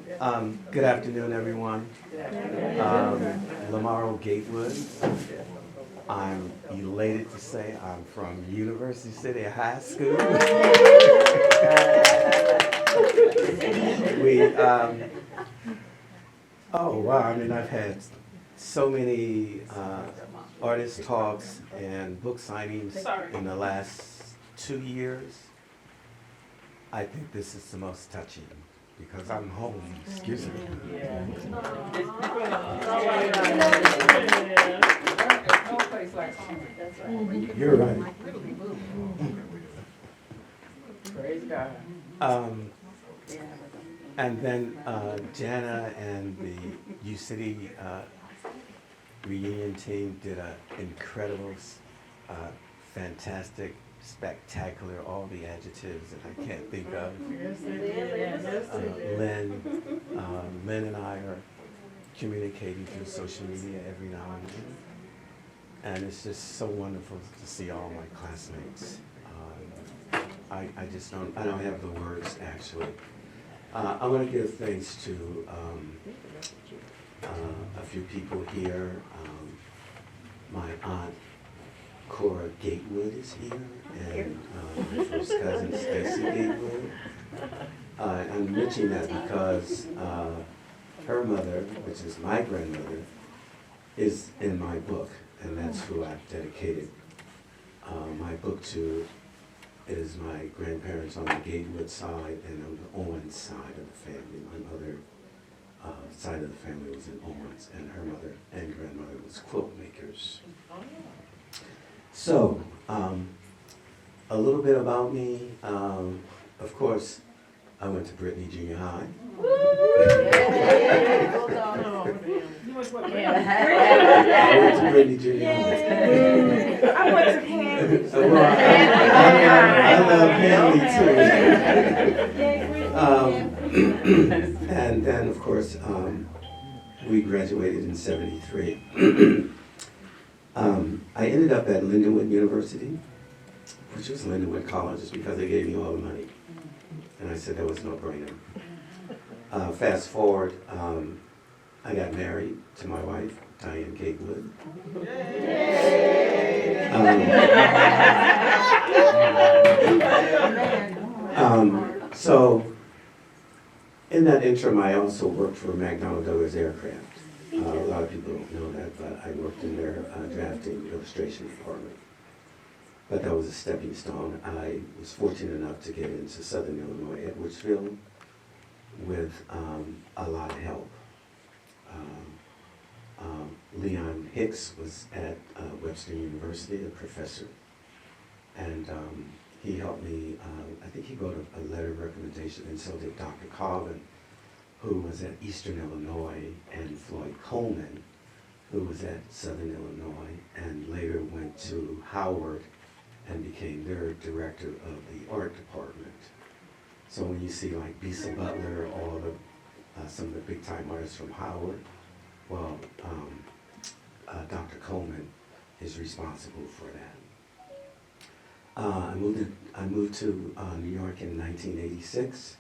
Good afternoon, everyone. Lamerol Gatewood. I'm elated to say I'm from University City High School. Oh wow, I mean, I've had so many artist talks and book signings in the last 2 years. I think this is the most touching because I'm home. Excuse me. You're right. Praise God. And then Jana and the U City reunion team did an incredible, fantastic, spectacular, all the adjectives that I can't think of. Lynn and I are communicating through social media every now and then. And it's just so wonderful to see all my classmates. I don't have the words actually. I want to give thanks to a few people here. My aunt Cora Gatewood is here, and my first cousin Stacy Gatewood. I'm mentioning that because her mother, which is my grandmother, is in my book, and that's who I've dedicated my book to. Is my grandparents on the Gatewood side and on the Owens side of the family. My mother side of the family was in Owens, and her mother and grandmother was quilt makers. So, a little bit about me. Of course, I went to Brittany Junior High. I went to Brittany Junior High. I went to Hanley. I love Hanley too. And then, of course, we graduated in '73. I ended up at Lindenwood University, which was Lindenwood College, just because they gave me all the money. And I said that was no brainer. Fast forward, I got married to my wife, Diane Gatewood. So, in that interim, I also worked for McDonnell Douglas Aircraft. A lot of people don't know that, but I worked in their drafting illustration department. But that was a stepping stone. I was fortunate enough to get into Southern Illinois, Edwardsville, with a lot of help. Leon Hicks was at Webster University, a professor, and he helped me. I think he wrote a letter of recommendation, and so did Dr. Colvin, who was at Eastern Illinois, and Floyd Coleman, who was at Southern Illinois, and later went to Howard and became their director of the art department. So when you see like Bisa Butler, all the some of the big time artists from Howard, well, Dr. Coleman is responsible for that. I moved to New York in 1986,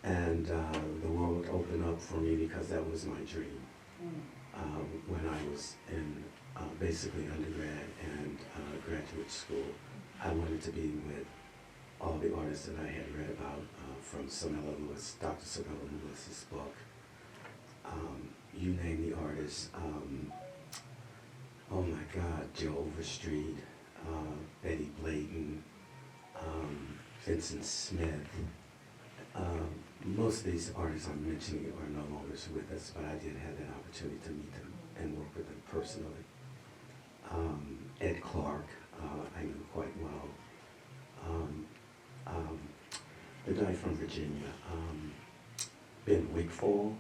and the world opened up for me because that was my dream. When I was in basically undergrad and graduate school, I wanted to be with all the artists that I had read about, from Samela Lewis, Dr. Samela Lewis's book. You name the artists. Oh my God, Joe Overstreet, Betty Blayton, Vincent Smith. Most of these artists I'm mentioning are no longer with us, but I did have that opportunity to meet them and work with them personally. Ed Clark, I knew quite well. The guy from Virginia, Ben Wigfall,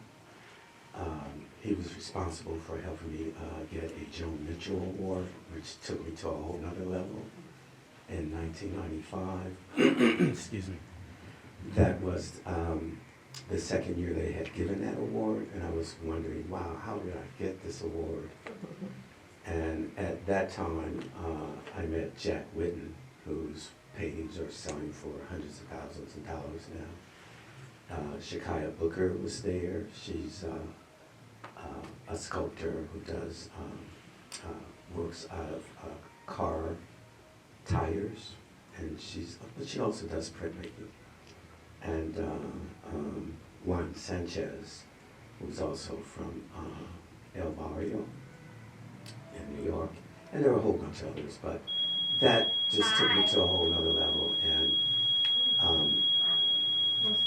he was responsible for helping me get a Joan Mitchell Award, which took me to a whole nother level in 1995. Excuse me. That was the second year they had given that award, and I was wondering, wow, how did I get this award? And at that time, I met Jack Whitten, whose paintings are selling for hundreds of thousands of dollars now. Shekiah Booker was there. She's a sculptor who does works out of car tires, and but she also does printmaking. And Juan Sanchez, who's also from El Barrio in New York, and there are a whole bunch of others, but that just took me to a whole nother level, and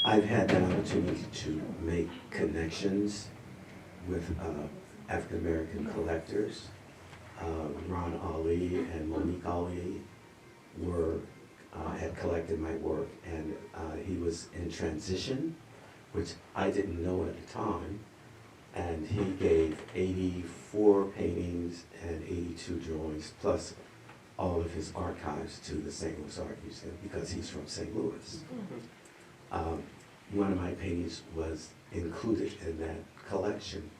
I've had that opportunity to make connections with African American collectors. Ron Ali and Monique Ali had collected my work, and he was in transition, which I didn't know at the time, and he gave 84 paintings and 82 drawings, plus all of his archives to the St. Louis Art Museum, because he's from St. Louis. One of my paintings was included in that collection.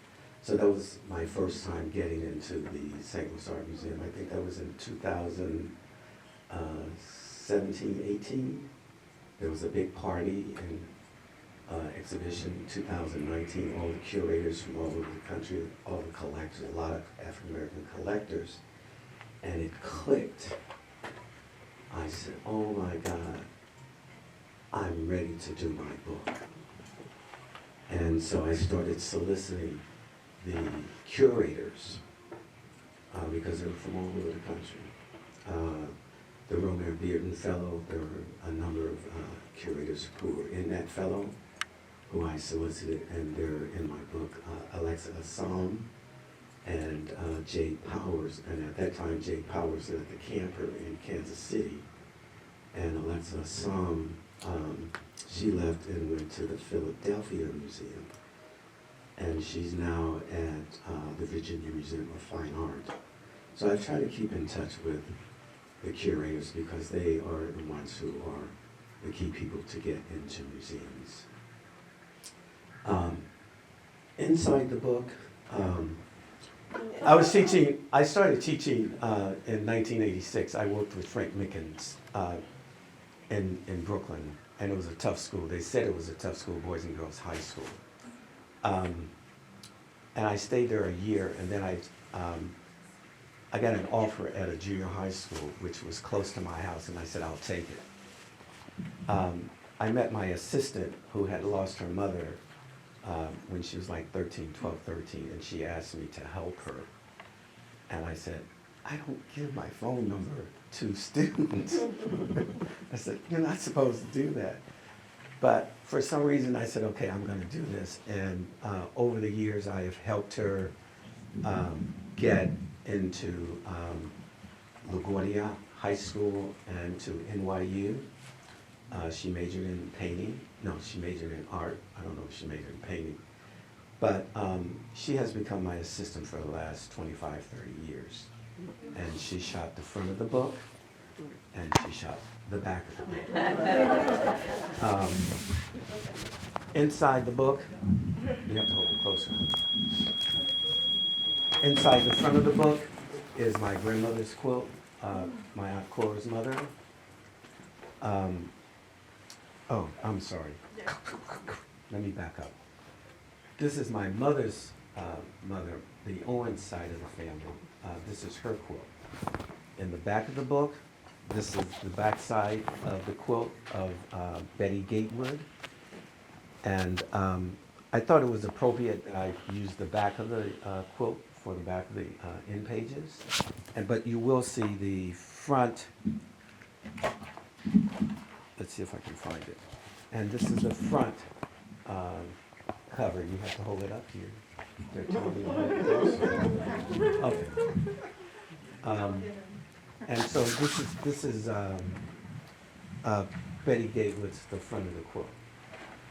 So that was my first time getting into the St. Louis Art Museum. I think that was in 2017, 18. There was a big party and exhibition in 2019. All the curators from all over the country, all the collectors, a lot of African American collectors. And it clicked. I said, oh my God, I'm ready to do my book. And so I started soliciting the curators, because they were from all over the country. The Romare Bearden Fellow, there were a number of curators who were in that fellow, who I solicited, and they're in my book. Alexa Assam and Jade Powers, and at that time Jade Powers lived at the camper in Kansas City, and Alexa Assam, she left and went to the Philadelphia Museum, and she's now at the Virginia Museum of Fine Art. So I try to keep in touch with the curators because they are the ones who are the key people to get into museums. Inside the book, I started teaching in 1986. I worked with Frank Mickens in Brooklyn, and it was a tough school. They said it was a tough school, boys and girls high school. And I stayed there a year, and then I got an offer at a junior high school, which was close to my house, and I said, I'll take it. I met my assistant who had lost her mother when she was like 13, and she asked me to help her. And I said, I don't give my phone number to students. I said, you're not supposed to do that. But for some reason I said, okay, I'm gonna do this. And over the years I have helped her get into LaGuardia High School and to NYU. She majored in painting. No, she majored in art. I don't know if she majored in painting. But she has become my assistant for the last 25, 30 years. And she shot the front of the book, and she shot the back of the book. Inside the book, you have to hold it closer. Inside the front of the book is my grandmother's quilt, my Aunt Cora's mother. Oh, I'm sorry. Let me back up. This is my mother's mother, the Owens side of the family. This is her quilt. In the back of the book, this is the back side of the quilt of Betty Gatewood. And I thought it was appropriate that I use the back of the quilt for the back of the end pages. But you will see the front. Let's see if I can find it. And this is the front cover. You have to hold it up here. They're telling me to hold it closer. Okay. And so this is Betty Gatewood's The Front of the Quilt.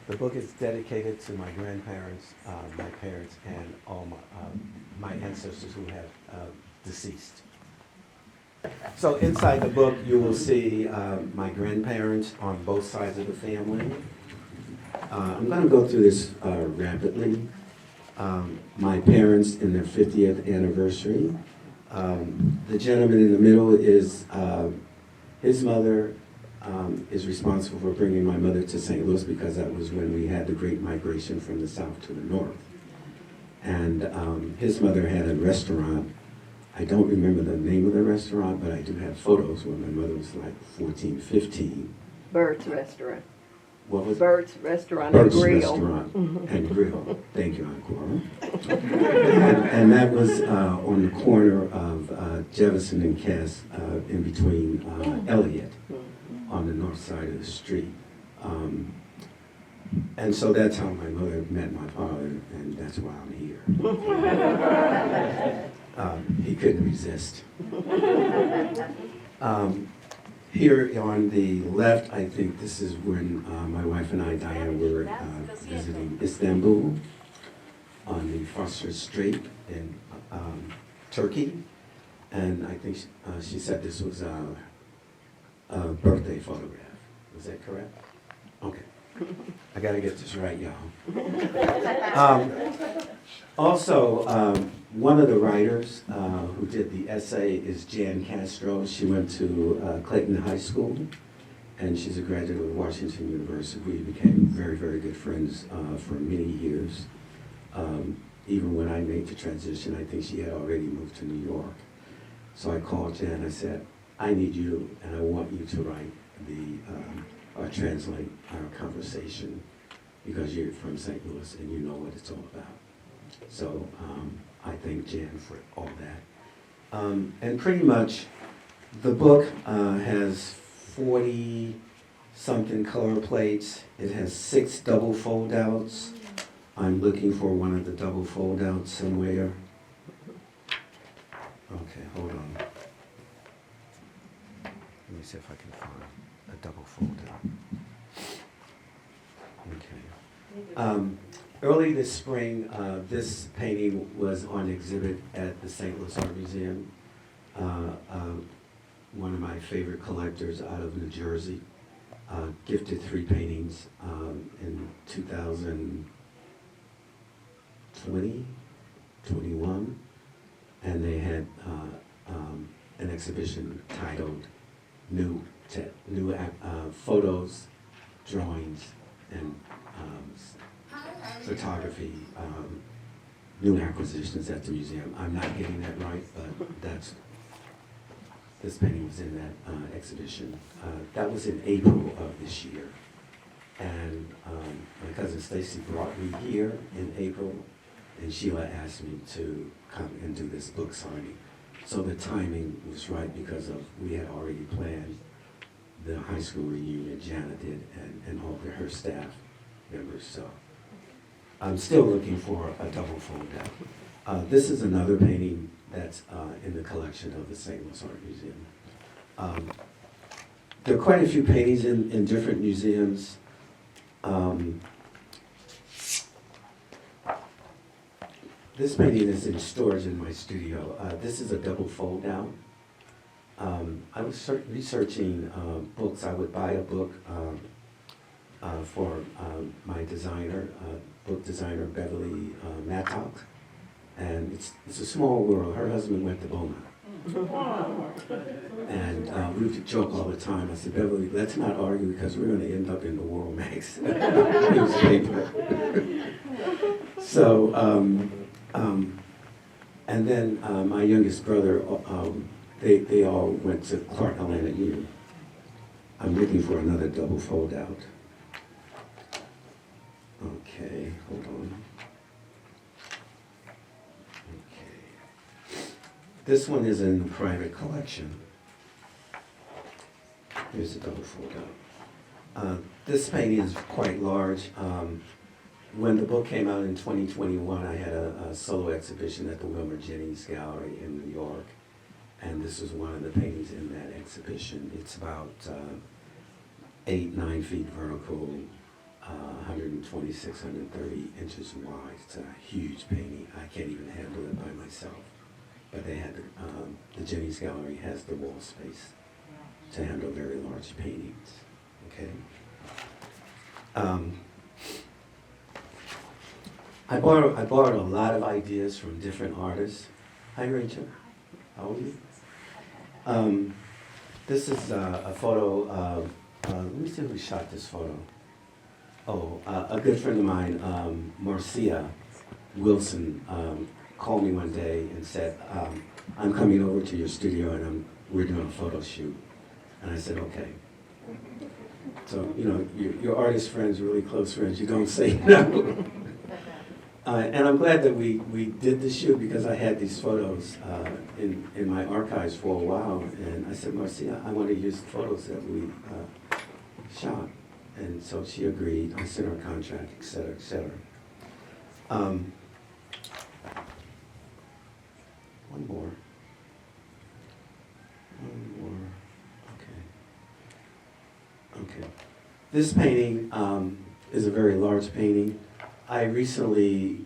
The book is dedicated to my grandparents, my parents, and all my ancestors who have deceased. So inside the book, you will see my grandparents on both sides of the family. I'm going to go through this rapidly. My parents in their 50th anniversary. The gentleman in the middle is his mother, is responsible for bringing my mother to St. Louis because that was when we had the great migration from the south to the north. And his mother had a restaurant. I don't remember the name of the restaurant, but I do have photos when my mother was like 14, 15. Bird's Restaurant. What was it? Bird's Restaurant Bird's and Grill. Restaurant and Grill. Thank you, Encore. And that was on the corner of Jefferson and Cass, in between Elliott, on the north side of the street. And so that's how my mother met my father, and that's why I'm here. He couldn't resist. Here on the left, I think this is when my wife and I, Diane, were visiting Istanbul on the Foster Strait in Turkey. And I think she said this was a birthday photograph. Is that correct? Okay. I gotta get this right, y'all. Also, one of the writers who did the essay is Jan Castro. She went to Clayton High School, and she's a graduate of Washington University. We became very, very good friends for many years. Even when I made the transition, I think she had already moved to New York. So I called Jan, I said, I need you, and I want you to write or translate our conversation, because you're from St. Louis and you know what it's all about. So I thank Jan for all that. And pretty much the book has 40-something color plates. It has 6 double fold-outs. I'm looking for one of the double fold-outs somewhere. Okay, hold on. Let me see if I can find a double fold-out. Okay. Early this spring, this painting was on exhibit at the St. Louis Art Museum. One of my favorite collectors out of New Jersey gifted 3 paintings in 2020, 21, and they had an exhibition titled New Photos, Drawings, and Photography, New Acquisitions at the museum. I'm not getting that right, but this painting was in that exhibition. That was in April of this year. And my cousin Stacy brought me here in April, and Sheila asked me to come and do this book signing. So the timing was right because we had already planned the high school reunion, Jana did, and all of her staff members. So I'm still looking for a double fold-out. This is another painting that's in the collection of the St. Louis Art Museum. There are quite a few paintings in different museums. This painting is in storage in my studio. This is a double fold-out. I was researching books. I would buy a book for my designer, book designer Beverly Mattock. And it's a small world. Her husband went to Beaumont. And we would joke all the time. I said, Beverly, let's not argue because we're going to end up in the World newspaper. So, and then my youngest brother, they all went to Clark Atlanta U. I'm looking for another double fold out. Okay, hold on. Okay. This one is in the private collection. Here's a double fold out. This painting is quite large. When the book came out in 2021, I had a solo exhibition at the Wilmer Jennings Gallery in New York. And this is one of the paintings in that exhibition. It's about 8-9 feet vertical, 126, 130 inches wide. It's a huge painting. I can't even handle it by myself. But they had the Jennings Gallery has the wall space to handle very large paintings. Okay. I borrowed a lot of ideas from different artists. Hi, Rachel. How are you? This is a photo Let me see who shot this photo. Oh, a good friend of mine, Marcia Wilson, called me one day and said, I'm coming over to your studio and we're doing a photo shoot. And I said, okay. So, you know, your artist friends, really close friends, you don't say no. And I'm glad that we did the shoot because I had these photos in my archives for a while. And I said, Marcia, I want to use the photos that we shot. And so she agreed. I sent her a contract, et cetera, et cetera. One more. Okay. This painting is a very large painting. I recently,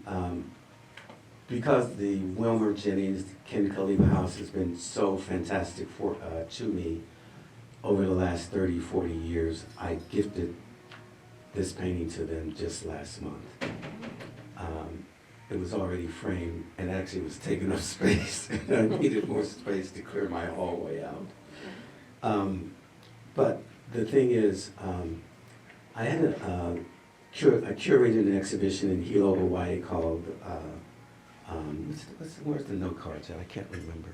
because the Wilmer Jennings Ken Khalifa house has been so fantastic to me over the last 30, 40 years, I gifted this painting to them just last month. It was already framed and actually was taking up space. I needed more space to clear my hallway out. But the thing is, I had I curated an exhibition in Hilo, Hawaii called, where's the note cards at? I can't remember.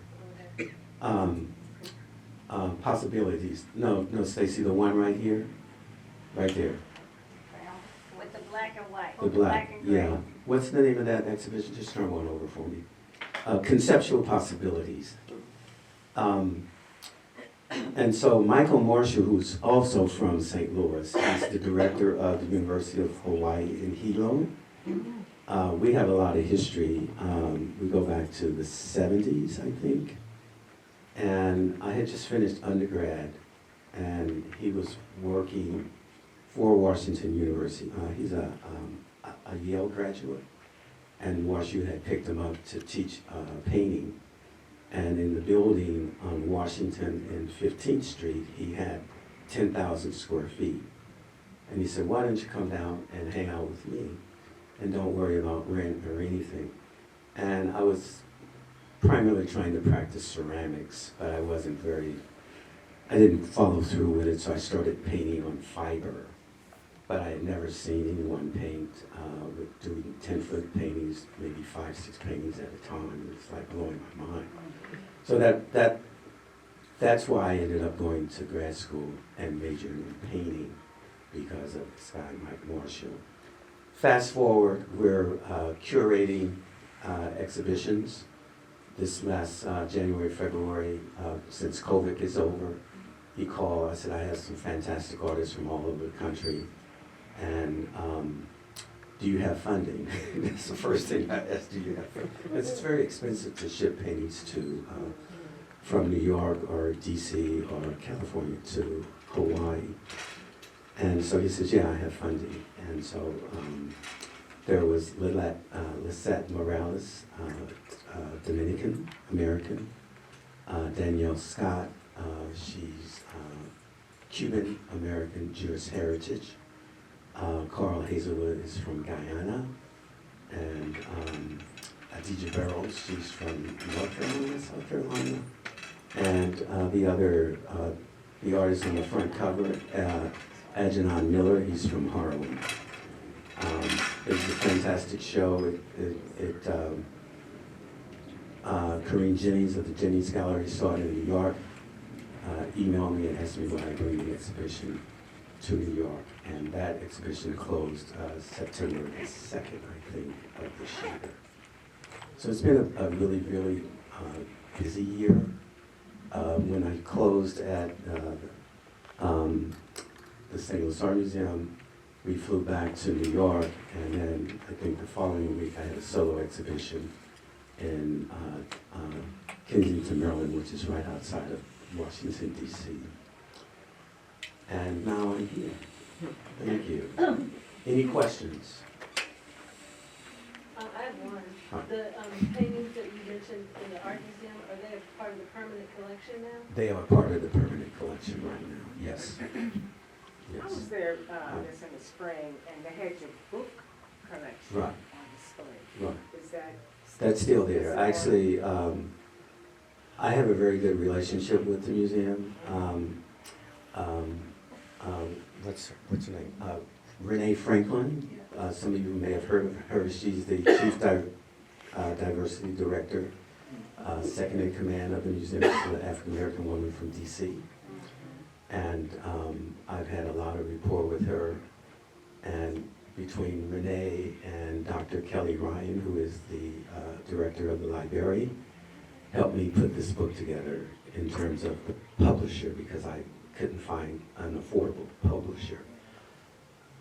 Possibilities. No, Stacy, the one right here, right there. With the black and white. The black, and gray. yeah. What's the name of that exhibition? Just turn one over for me. Conceptual Possibilities. And so Michael Marshall, who's also from St. Louis, he's the director of the University of Hawaii in Hilo. We have a lot of history. We go back to the 70s, I think. And I had just finished undergrad, and he was working for Washington University. He's a Yale graduate, and WashU had picked him up to teach painting. And in the building on Washington and 15th Street, he had 10,000 square feet. And he said, why don't you come down and hang out with me and don't worry about rent or anything. And I was primarily trying to practice ceramics, but I didn't follow through with it, so I started painting on fiber. But I had never seen anyone paint with doing 10-foot paintings, maybe 5, 6 paintings at a time. It was like blowing my mind. So that's why I ended up going to grad school and majoring in painting, because of this guy, Mike Marshall. Fast forward, we're curating exhibitions. This last January, February, since COVID is over, he called. I said, I have some fantastic artists from all over the country. And do you have funding? That's the first thing I asked, do you have funding? Because it's very expensive to ship paintings from New York or DC or California to Hawaii. And so he says, yeah, I have funding. And so there was Lisette Morales, Dominican American, Danielle Scott, she's Cuban American Jewish heritage. Carl Hazelwood is from Guyana, and Adija Barrows, she's from North Carolina, South Carolina, and the artist on the front cover, Ajanon Miller, he's from Harlem. It was a fantastic show. Corinne Jennings of the Jennings Gallery saw it in New York, emailed me and asked me would I bring the exhibition to New York, and that exhibition closed September the 2nd, I think, of this year. So it's been a really, really busy year. When I closed at the St. Louis Art Museum, we flew back to New York, and then I think the following week I had a solo exhibition in Kensington, Maryland, which is right outside of Washington, D.C. And now I'm here. Thank you. Any questions? I have one. Huh. The paintings that you mentioned in the art museum, are they a part of the permanent collection now? They are part of the permanent collection right now, yes. I was Yes. there this in the spring, and they had your book collection Right. on display. Right. Is that? That's still there. Actually, I have a very good relationship with the museum. what's her name? Renee Franklin. Some of you may have heard of her. She's the Chief Diversity Director, second in command of the museum. She's an African-American woman from DC. And I've had a lot of rapport with her. And between Renee and Dr. Kelly Ryan, who is the director of the library, helped me put this book together in terms of the publisher, because I couldn't find an affordable publisher.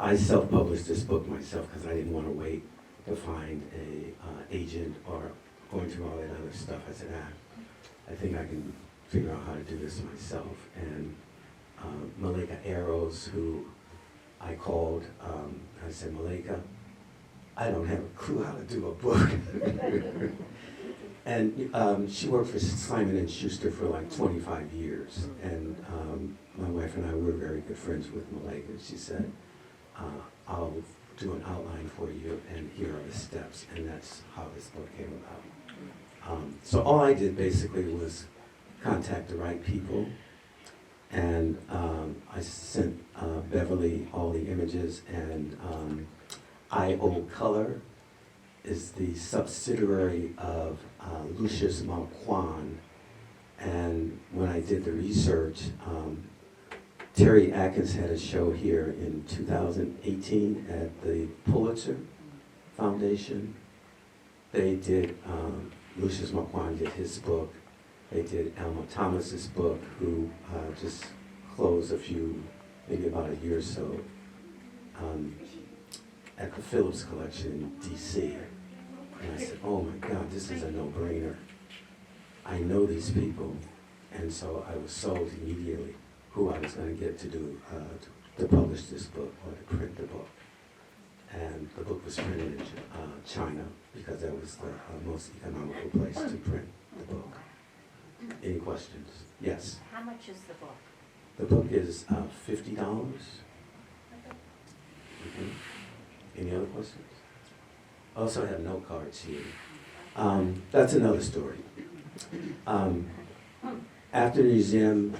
I self-published this book myself because I didn't want to wait to find a agent or going through all that other stuff. I said, I think I can figure out how to do this myself. And Malika Arrows, who I called, I said, Malika, I don't have a clue how to do a book. And she worked for Simon & Schuster for like 25 years. And my wife and I were very good friends with Malika. She said, I'll do an outline for you, and here are the steps. And that's how this book came about. So all I did basically was contact the right people. And I sent Beverly all the images, and I.O. Color is the subsidiary of Lucius Marquand. And when I did the research, Terry Atkins had a show here in 2018 at the Pulitzer Foundation. They did, Lucius Marquand did his book. They did Alma Thomas's book, who just closed maybe about a year or so, at the Phillips Collection in DC. And I said, oh my God, this is a no-brainer. I know these people. And so I was sold immediately who I was going to get to do, to publish this book or to print the book. And the book was printed in China, because that was the most economical place to print the book. Any questions? Yes. How much is the book? The book is $50. Any other questions? I also have note cards here. That's another story. After the museum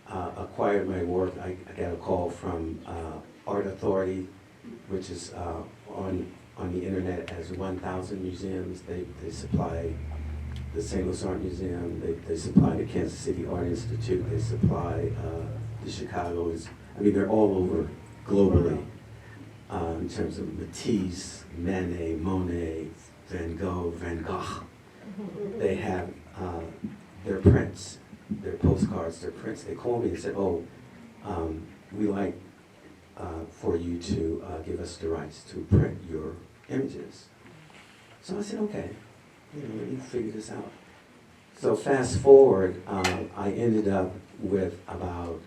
acquired my work, I got a call from Art Authority, which is on the internet as 1,000 museums. They supply the St. Louis Art Museum, they supply the Kansas City Art Institute, they supply the Chicago's. I mean, they're all over globally in terms of Matisse, Manet, Monet, Van Gogh, Van Gogh. They have their prints, their postcards, their prints. They called me and said, oh, we like for you to give us the rights to print your images. So I said, okay. Let me figure this out. So fast forward, I ended up with about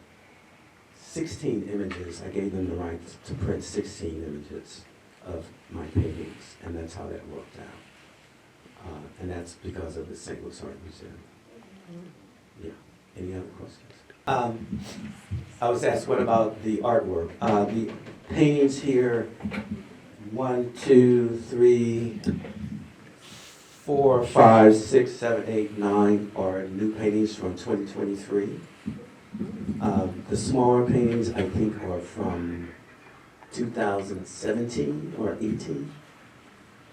16 images. I gave them the right to print 16 images of my paintings, and that's how that worked out. And that's because of the St. Louis Art Museum. Yeah. Any other questions? I was asked, what about the artwork? The paintings here, 1, 2, 3, 4, 5, 6, 7, 8, 9 are new paintings from 2023. The smaller paintings, I think, are from 2017 or 18,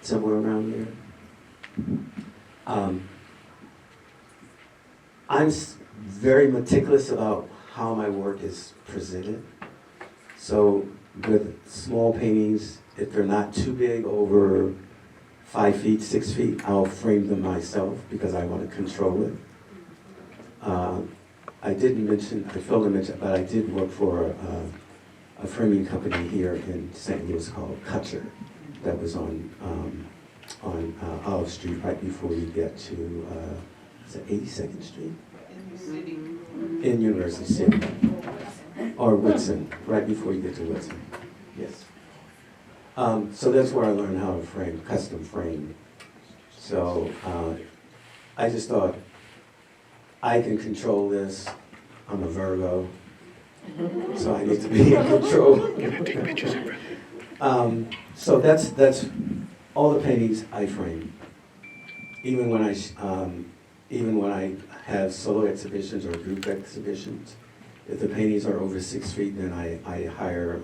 somewhere around there. I'm very meticulous about how my work is presented. So with small paintings, if they're not too big, over 5 feet, 6 feet, I'll frame them myself because I want to control it. I failed to mention, but I did work for a framing company here in St. Louis called Kutcher, that was on Olive Street right before you get to, is it 82nd Street? In University City. Or Woodson, right before you get to Woodson. Yes. So that's where I learned how to frame, custom frame. So I just thought, I can control this. I'm a Virgo, so I need to be in control. Take pictures of it. So that's all the paintings I frame. Even when I have solo exhibitions or group exhibitions, If the paintings are over 6 feet, then I hire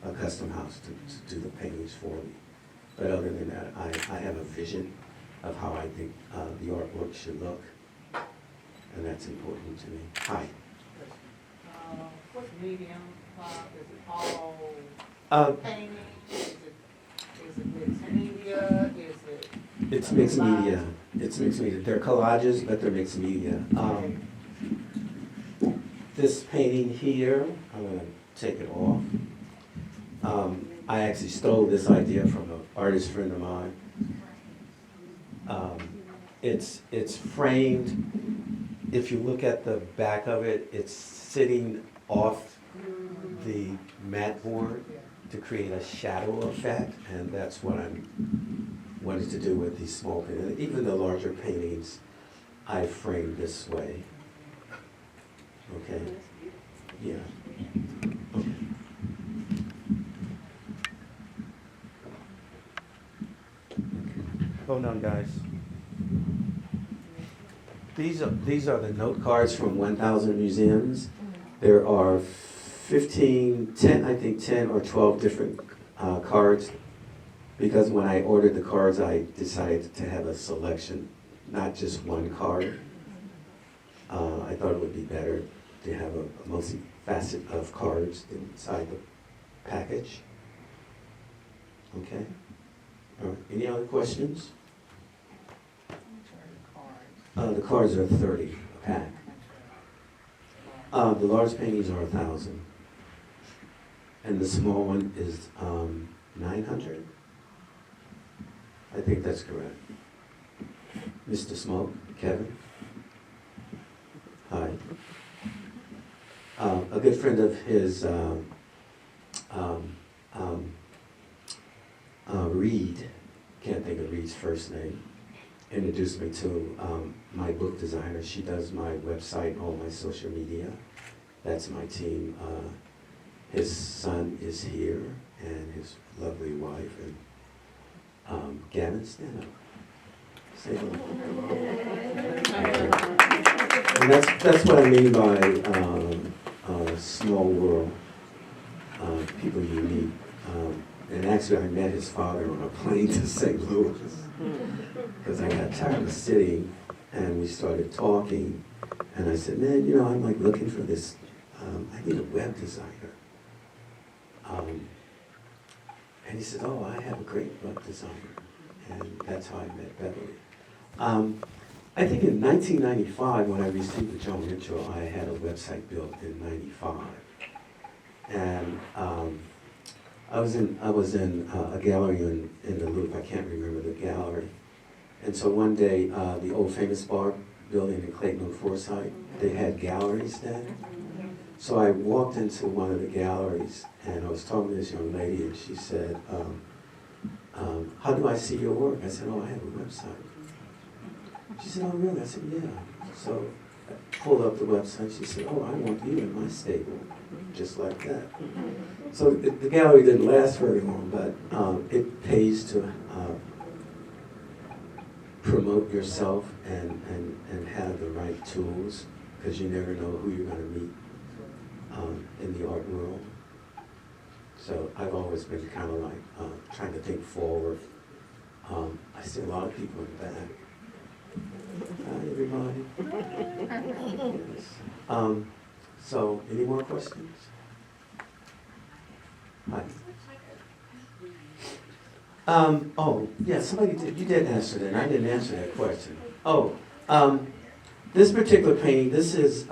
a custom house to do the paintings for me. But other than that, I have a vision of how I think the artwork should look, and that's important to me. Hi. What's medium? Is it all painting? Is it mixed media? Is it? It's mixed media. It's mixed media. They're collages, but they're mixed media. This painting here, I'm gonna take it off. I actually stole this idea from an artist friend of mine. It's framed. If you look at the back of it, it's sitting off the mat board to create a shadow effect, and that's what I'm wanted to do with these small paintings. Even the larger paintings, I framed this way. Okay. Yeah. Okay. Hold on, guys. These are the note cards from 1,000 museums. There are 10 or 12 different cards. Because when I ordered the cards, I decided to have a selection, not just one card. I thought it would be better to have a multi-facet of cards inside the package. Okay? All right. Any other questions? The cards are 30 a pack. The large paintings are 1,000. And the small one is 900. I think that's correct. Mr. Smoke, Kevin. Hi. A good friend of his, Reed, can't think of Reed's first name, introduced me to my book designer. She does my website, all my social media. That's my team. His son is here, and his lovely wife, and Gavin, stand up. Say hello. And that's what I mean by small world, people you meet. And actually, I met his father on a plane to St. Louis because I got tired of sitting, and we started talking. And I said, man, you know, I'm like looking for this. I need a web designer. And he said, oh, I have a great web designer. And that's how I met Beverly. I think in 1995, when I received the Joan Mitchell, I had a website built in '95. And I was in a gallery in the Louvre. I can't remember the gallery. And so one day, the old famous bar building in Clayton on Forsyth, they had galleries then. So I walked into one of the galleries, and I was talking to this young lady, and she said, how do I see your work? I said, oh, I have a website. She said, oh, really? I said, yeah. So I pulled up the website. She said, oh, I want you in my stable, just like that. So the gallery didn't last very long, but it pays to promote yourself and have the right tools, because you never know who you're going to meet in the art world. So I've always been kind of like trying to think forward. I see a lot of people in the back. Hi, everybody. Yes. So, any more questions? Hi. Oh, yeah, somebody did. You did answer that, and I didn't answer that question. Oh, this particular painting, this is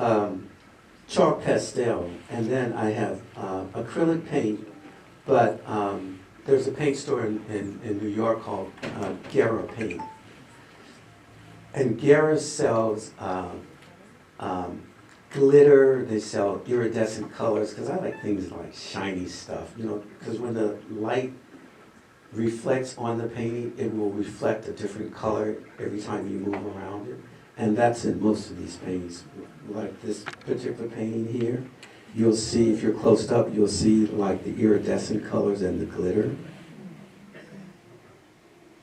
chalk pastel, and then I have acrylic paint, but there's a paint store in New York called Guerra Paint. And Guerra sells glitter, they sell iridescent colors, because I like things like shiny stuff, you know, because when the light reflects on the painting, it will reflect a different color every time you move around it. And that's in most of these paintings. Like this particular painting here, you'll see, if you're close up, you'll see like the iridescent colors and the glitter.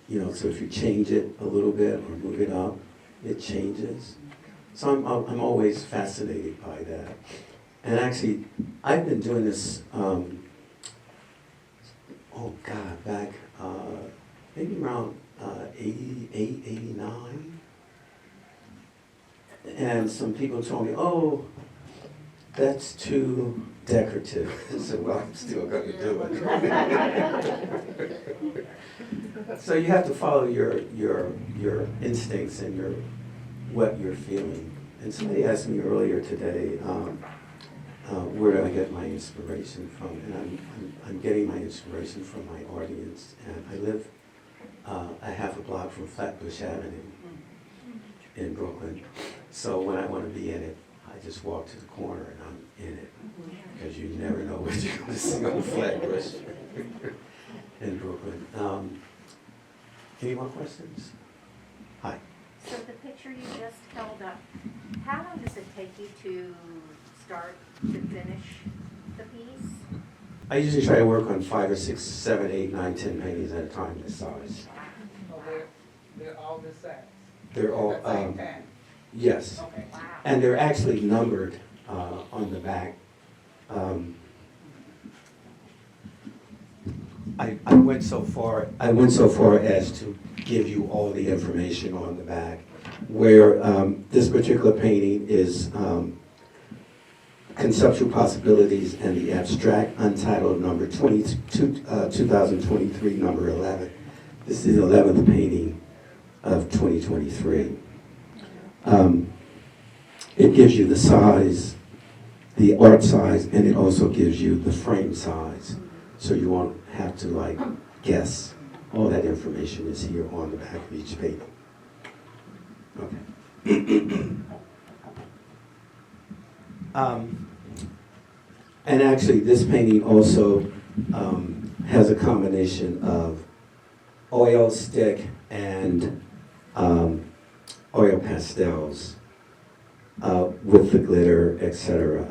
You know, so if you change it a little bit or move it up, it changes. So I'm always fascinated by that. And actually, I've been doing this, back maybe around 88, 89. And some people told me, oh, that's too decorative. I said, well, I'm still going to do it. So you have to follow your instincts and what you're feeling. And somebody asked me earlier today, where do I get my inspiration from? And I'm getting my inspiration from my audience. And I live a half a block from Flatbush Avenue in Brooklyn. So when I want to be in it, I just walk to the corner and I'm in it. Because you never know what you're going to see on Flatbush in Brooklyn. Any more questions? Hi. So the picture you just held up, how long does it take you to start to finish the piece? I usually try to work on 5 or 6, 7, 8, 9, 10 paintings at a time this size. So they're all this size? They're all, At the same time? yes. Okay. Wow. And they're actually numbered on the back. I went so far as to give you all the information on the back, where this particular painting is Conceptual Possibilities and the Abstract, Untitled, number 2023, number 11. This is the 11th painting of 2023. It gives you the size, the art size, and it also gives you the frame size. So you won't have to guess. All that information is here on the back of each painting. Okay. And actually, this painting also has a combination of oil stick and oil pastels with the glitter, etc.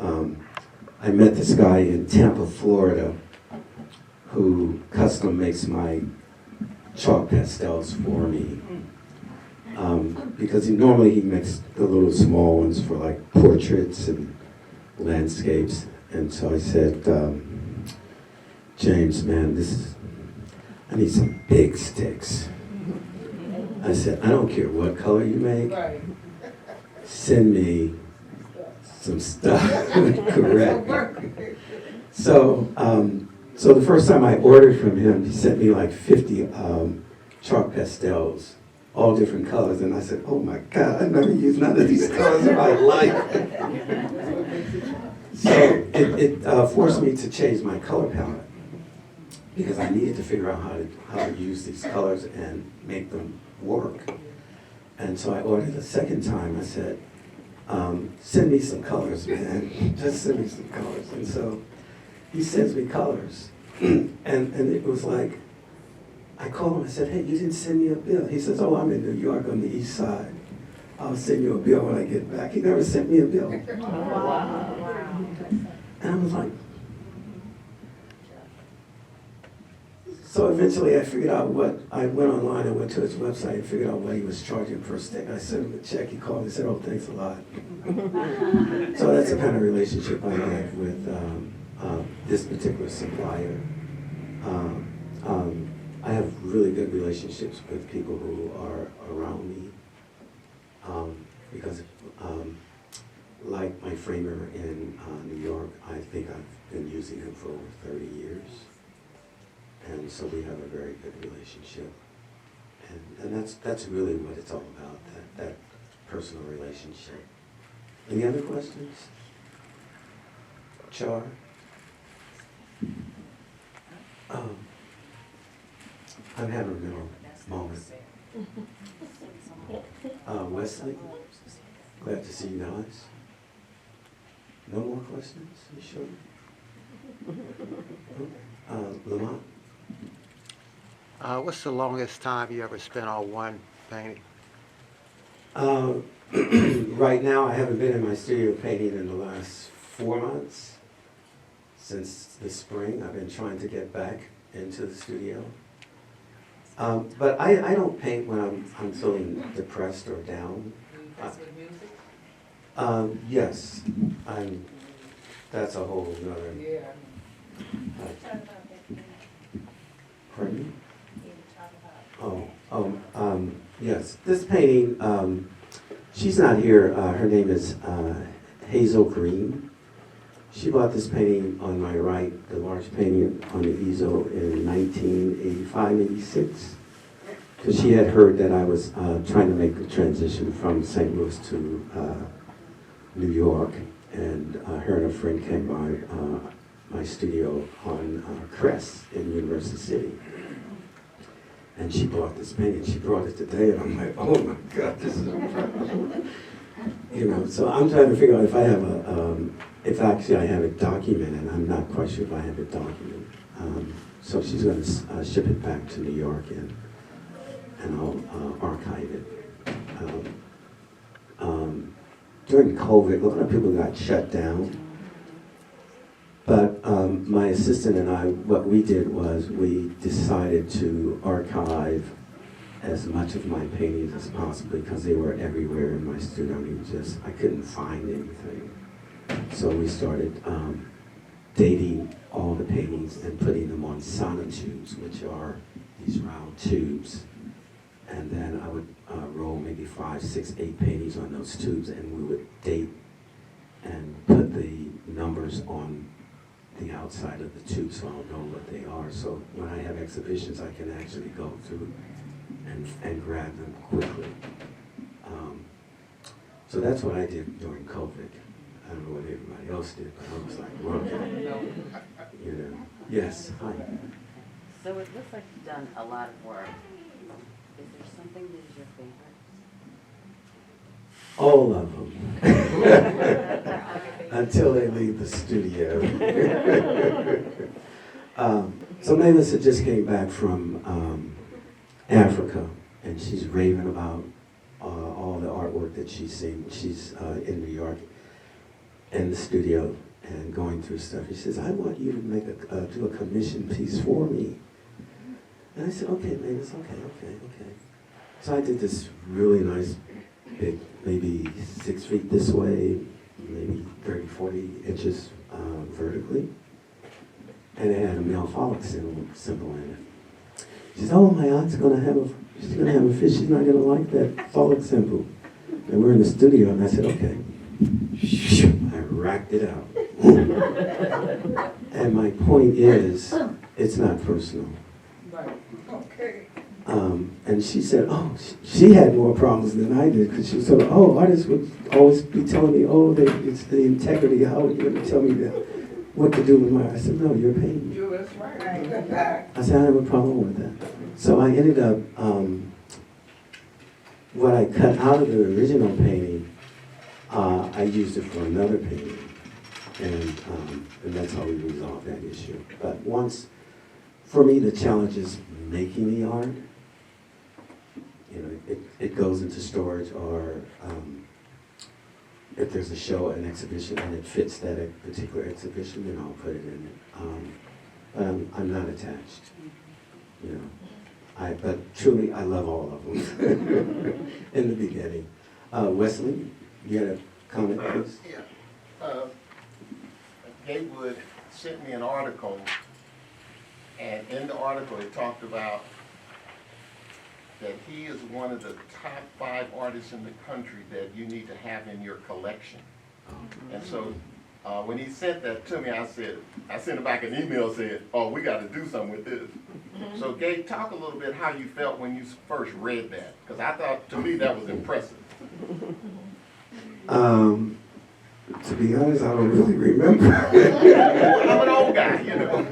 I met this guy in Tampa, Florida, who custom makes my chalk pastels for me. Because normally he makes the little small ones for portraits and landscapes. And so I said, James, man, I need some big sticks. I said, I don't care what color you make, Right. send me some stuff correct. So the first time I ordered from him, he sent me 50 chalk pastels, all different colors, and I said, oh my God, I've never used none of these colors in my life. So it forced me to change my color palette, because I needed to figure out how to use these colors and make them work. And so I ordered a second time. I said, send me some colors, man. Just send me some colors. And so he sends me colors. and it was I called him, I said, hey, you didn't send me a bill. He says, oh, I'm in New York on the east side. I'll send you a bill when I get back. He never sent me a bill. Wow. And I was like, so eventually I figured out I went online and went to his website and figured out what he was charging per stick. I sent him a check, he called me and said, oh, thanks a lot. So that's the kind of relationship I have with this particular supplier. I have really good relationships with people who are around me. Because like my framer in New York, I think I've been using him for over 30 years. And so we have a very good relationship. And that's really what it's all about, that personal relationship. Any other questions? Char? I'm having a mental moment. Wesley, glad to see you guys. No more questions, you sure? Lamont? What's the longest time you ever spent on one painting? Right now, I haven't been in my studio painting in the last 4 months. Since the spring, I've been trying to get back into the studio. But I don't paint when I'm feeling depressed or down. Do you press with music? Yes, that's a whole nother. Yeah, Talk about that painting. Pardon me? You talk about. Yes, this painting, she's not here, her name is Hazel Green. She bought this painting on my right, the large painting on the easel in 1985, 86. Because she had heard that I was trying to make the transition from St. Louis to New York, and her and a friend came by my studio on Crest in University City. And she bought this painting. She brought it today, and I'm like, oh my God, this is incredible. You know, so I'm trying to figure out if I have if actually I have it documented, and I'm not quite sure if I have it documented. So she's going to ship it back to New York, and I'll archive it. During COVID, a lot of people got shut down. But my assistant and I, what we did was we decided to archive as much of my paintings as possible because they were everywhere in my studio. I mean, I couldn't find anything. So we started dating all the paintings and putting them on sonotubes, which are these round tubes. And then I would roll maybe 5, 6, 8 paintings on those tubes, and we would date and put the numbers on the outside of the tube so I'll know what they are. So when I have exhibitions, I can actually go through and grab them quickly. So that's what I did during COVID. I don't know what everybody else did, but I was like, working. You know. Yes, hi. So it looks like you've done a lot of work. Is there something that is your favorite? All of them. Until they leave the studio. So Melissa just came back from Africa, and she's raving about all the artwork that she's seen. She's in New York, in the studio, and going through stuff. She says, I want you to make do a commission piece for me. And I said, okay, Mavis, okay. So I did this really nice, big, maybe 6 feet this way, maybe 30, 40 inches vertically. And it had a male phallic symbol in it. She said, oh, my aunt's gonna have a fish, she's not gonna like that phallic symbol. And we're in the studio, and I said, okay. I racked it out. And my point is, it's not personal. right, okay. And she said, oh, she had more problems than I did, because she was told, oh, artists would always be telling me, oh, it's the integrity, how are you going to tell me that, what to do with my art? I said, no, you're paying me. You, that's right. I said, I have a problem with that. So I ended up, what I cut out of the original painting, I used it for another painting, and that's how we resolved that issue. But once, for me, the challenge is making the art. You know, it goes into storage, or if there's a show, an exhibition, and it fits that particular exhibition, then I'll put it in it. But I'm not attached. You know, but truly, I love all of them in the beginning. Wesley, you had a comment, please? Yeah. Gatewood sent me an article, and in the article it talked about that he is one of the top 5 artists in the country that you need to have in your collection. And so when he sent that to me, I sent him back an email saying, oh, we got to do something with this. So Gabe, talk a little bit how you felt when you first read that, because I thought, to me, that was impressive. To be honest, I don't really remember. I'm an old guy, you know.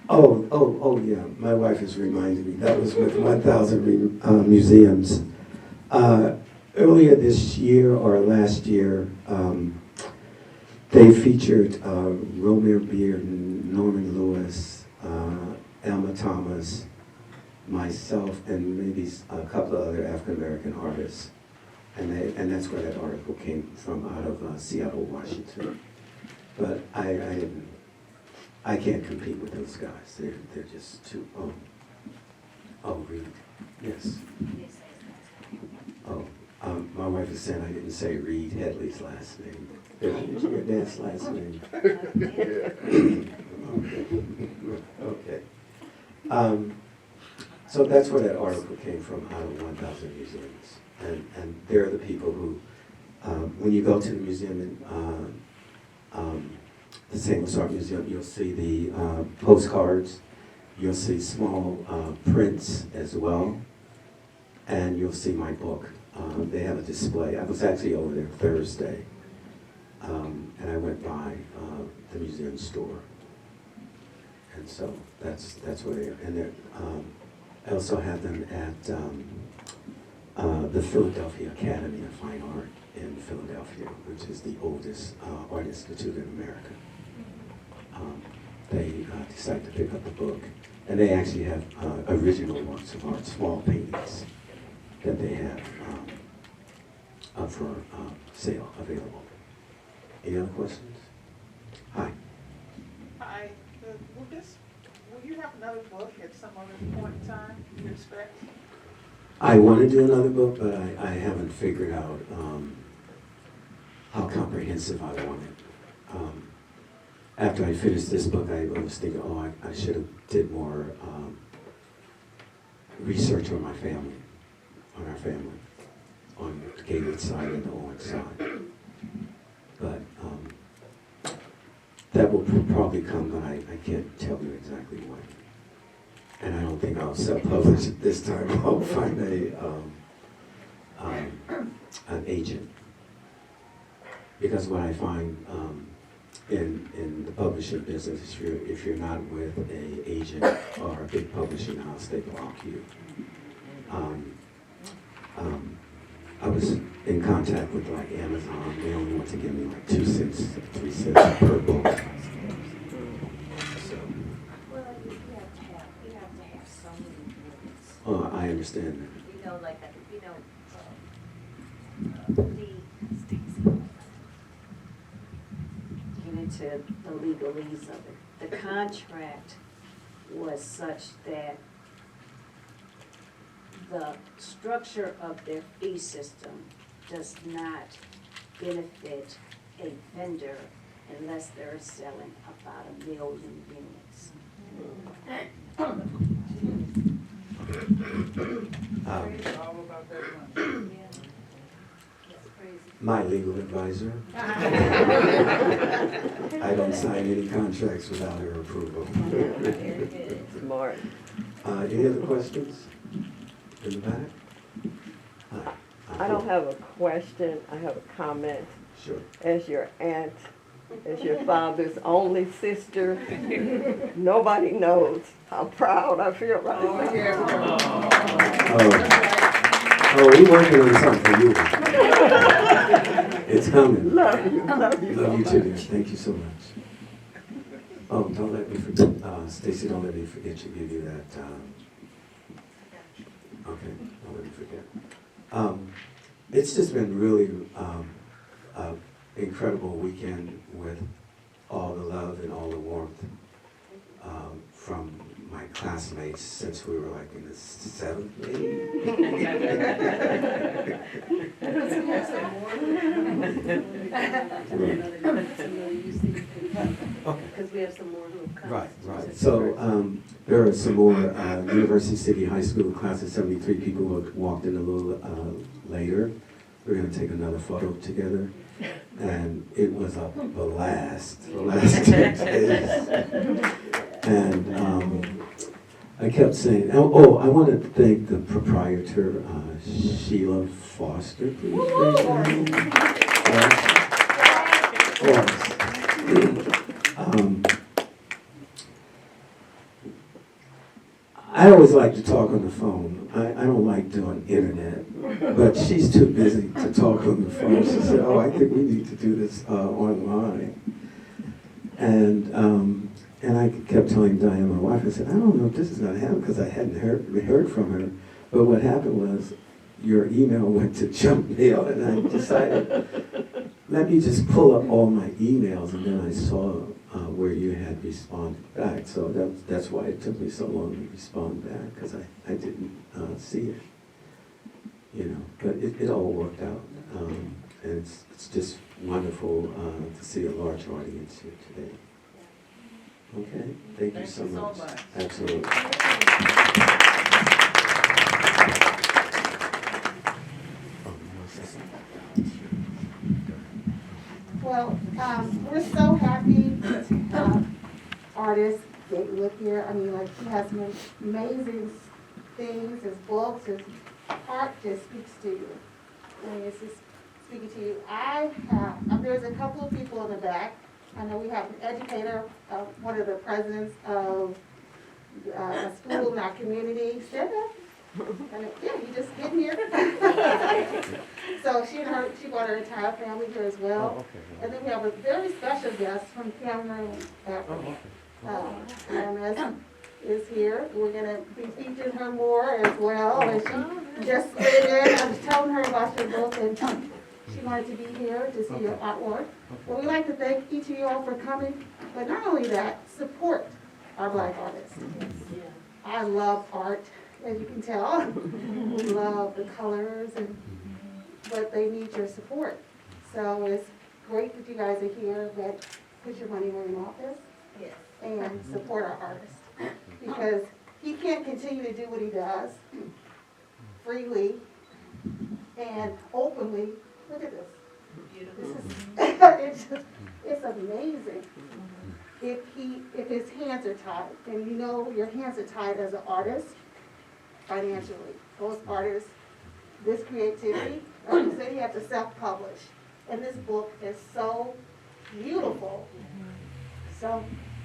Oh, yeah. My wife has reminded me. That was with 1,000 museums. Earlier this year or last year, they featured Romare Bearden, Norman Lewis, Elma Thomas, myself, and maybe a couple of other African American artists. And that's where that article came from, out of Seattle, Washington. But I can't compete with those guys. They're just too. Oh, Reed. Yes. Oh, my wife 100% I didn't say Reed Headley's last name. Did you get Dad's last name? Okay. So that's where that article came from, out of 1,000 museums. And they're the people who, when you go to the museum in the St. Louis Art Museum, you'll see the postcards, you'll see small prints as well, and you'll see my book. They have a display. I was actually over there Thursday, and I went by the museum store. And so that's where they are. And they're, I also have them at the Philadelphia Academy of Fine Art in Philadelphia, which is the oldest art institute in America. They decided to pick up the book, and they actually have original works of art, small paintings that they have up for sale, available. Any other questions? Hi. Hi, will you have another book at some other point in time, you expect? I want to do another book, but I haven't figured out how comprehensive I want it. After I finished this book, I was thinking, oh, I should have did more research on my family, on our family, on the Gatewood side and the Owen side. But that will probably come, but I can't tell you exactly when. And I don't think I'll self-publish it this time. I'll find an agent. Because what I find in the publishing business, if you're not with an agent or a big publishing house, they block you. I was in contact with like Amazon. They only want to give me like 2 cents, 3 cents per book. So, Well, you have to have so many books. oh, I understand that. You know, like, you know, Get into the legalese of it. The contract was such that the structure of their fee system does not benefit a vendor unless they're selling about 1 million units. All about that money. that's crazy. My legal advisor. I don't sign any contracts without her approval. Very good. Smart. Any other questions? In the back? Hi. I don't have a question, I have a comment. Sure. As your aunt, as your father's only sister, nobody knows how proud I feel right now. Oh, we're working on something for you. It's coming. Love you Love you so too, dear. much. Thank you so much. Oh, don't let me forget, Stacy, don't let me forget to give you that, okay, don't let me forget. It's just been really incredible weekend with all the love and all the warmth from my classmates since we were like in the 7th grade. Because we have some more who have come. Right. So there are some more University City High School class of 73 people who walked in a little later. We're going to take another photo together. And it was a blast the last 2 days. And I kept saying, oh, I want to thank the proprietor, Sheila Foster, please. Raise your hand. I always like to talk on the phone. I don't like doing internet, but she's too busy to talk on the phone. She said, oh, I think we need to do this online. And I kept telling Diane, my wife, I said, I don't know if this is going to happen because I hadn't heard from her. But what happened was your email went to junk mail, and I decided, let me just pull up all my emails, and then I saw where you had responded back. So that's why it took me so long to respond back, because I didn't see it. You know, but it all worked out. And it's just wonderful to see a large audience here today. Okay, thank you so much. Absolutely. Well, we're so happy artist Gatewood here. I mean, like, he has some amazing things, his books, his art just speaks to you. I mean, it's just speaking to you. There's a couple of people in the back. I know we have an educator, one of the presidents of a school in our community. Stand up. Yeah, you just get here. So she brought her entire family here as well. Oh, okay. And then we have a very special guest from Cameroon, Africa. Ms. is here. We're gonna be featuring her more as well. And she just came in. I was telling her about your book, and she wanted to be here to see your artwork. Well, we'd like to thank each of you all for coming. But not only that, support our Black artists. I love art, as you can tell. We love the colors, but they need your support. So it's great that you guys are here, but put your money where your mouth is and support our artists. Because he can't continue to do what he does freely and openly. Look at this. This is, it's amazing. If his hands are tied, and you know your hands are tied as an artist, financially. Most artists, this creativity, like you said, you have to self-publish. And this book is so beautiful. So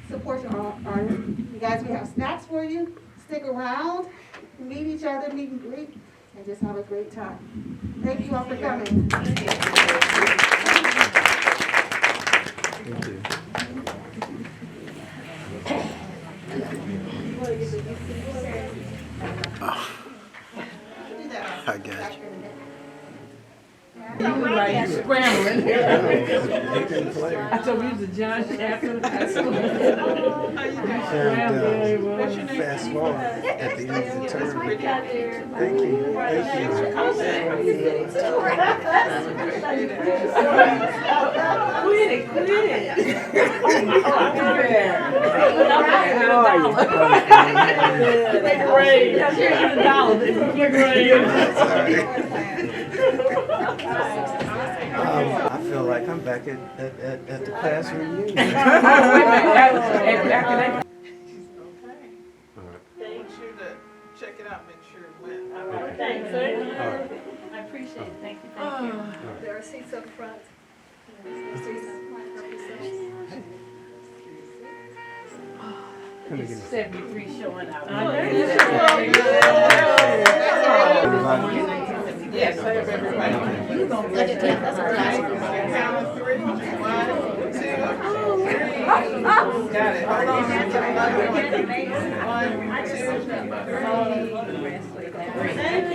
support your artists. You guys, we have snacks for you. Stick around, meet each other, meet and greet, and just have a great time. Thank you all for coming. Thank you. I got you. Like scrambling. I told you the John Chapman High School. Fast forward at the end of the term. Thank you. Quit it. I feel like I'm back at the class reunion. Okay. I want you to check it out, make sure it went. Thanks, Alright. I appreciate it. Thank you. There are seats up front. Let me get 73 showing out. Yes, I have everybody. Count of 3. 1, 2, 3. Got it. Hold on. 1, 2, 3.